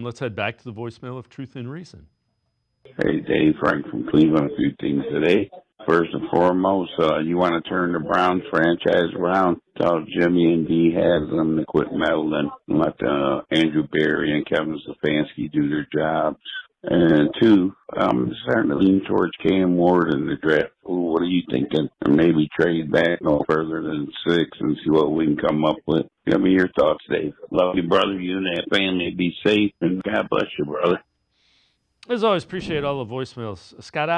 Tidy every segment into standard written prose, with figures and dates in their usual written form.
Let's head back to the voicemail of Truth and Reason. Hey, Dave, Frank from Cleveland. A few things today. First and foremost, you want to turn the Browns franchise around. Tell Jimmy and Dee Haslam to quit meddling and let Andrew Berry and Kevin Stefanski do their jobs. And two, I'm starting to lean towards Cam Ward in the draft. What are you thinking? Or maybe trade back no further than 6 and see what we can come up with. Give me your thoughts, Dave. Love you, brother. You and that family. Be safe, and God bless you, brother. As always, appreciate all the voicemails. Scott,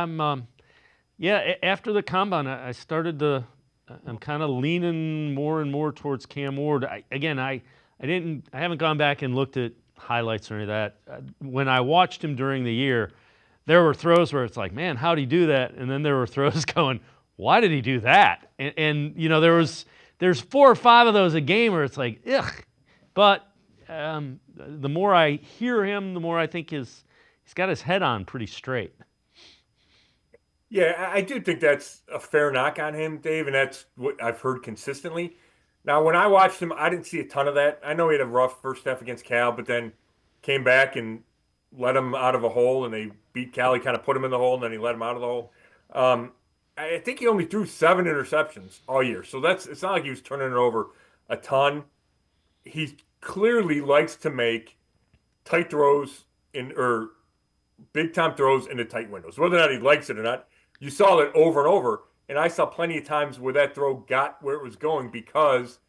after the combine, I'm kind of leaning more and more towards Cam Ward. I haven't gone back and looked at highlights or any of that. When I watched him during the year, there were throws where it's like, man, how'd he do that? And then there were throws going, why did he do that? And there's 4 or 5 of those a game where it's like, ugh. But the more I hear him, the more I think he's got his head on pretty straight. Yeah, I do think that's a fair knock on him, Dave, and that's what I've heard consistently. Now, when I watched him, I didn't see a ton of that. I know he had a rough first half against Cal, but then came back and let him out of a hole, and they beat Cal. He kind of put him in the hole, and then he let him out of the hole. I think he only threw 7 interceptions all year, so it's not like he was turning it over a ton. He clearly likes to make tight throws or big-time throws into tight windows. Whether or not he likes it or not, you saw it over and over, and I saw plenty of times where that throw got where it was going because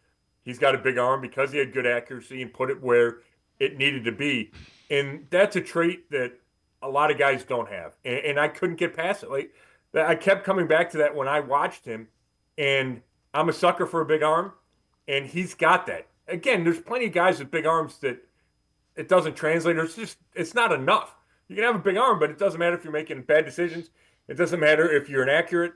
he's got a big arm, because he had good accuracy and put it where it needed to be. And that's a trait that a lot of guys don't have. And I couldn't get past it. Like, I kept coming back to that when I watched him, and I'm a sucker for a big arm, and he's got that. Again, there's plenty of guys with big arms that it doesn't translate, or it's not enough. You can have a big arm, but it doesn't matter if you're making bad decisions. It doesn't matter if you're inaccurate.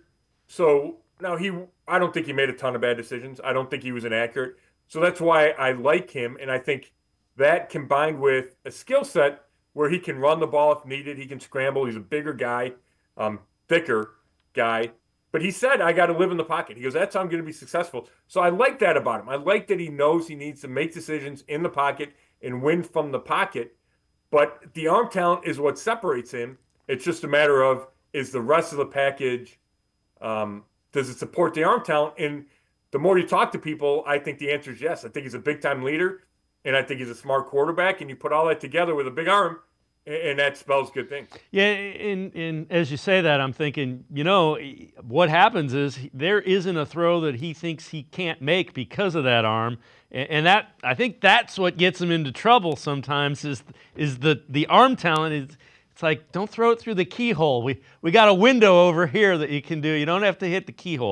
So now I don't think he made a ton of bad decisions. I don't think he was inaccurate. So that's why I like him, and I think that combined with a skill set where he can run the ball if needed, he can scramble. He's a bigger guy, thicker guy. But he said, I got to live in the pocket. He goes, that's how I'm going to be successful. So I like that about him. I like that he knows he needs to make decisions in the pocket and win from the pocket. But the arm talent is what separates him. It's just a matter of, is the rest of the package, does it support the arm talent? And the more you talk to people, I think the answer is yes. I think he's a big-time leader, and I think he's a smart quarterback, and you put all that together with a big arm, and that spells good things. Yeah, and as you say that, I'm thinking, what happens is there isn't a throw that he thinks he can't make because of that arm, and that I think that's what gets him into trouble sometimes is the arm talent is. It's like, don't throw it through the keyhole. We got a window over here that you can do. You don't have to hit the keyhole.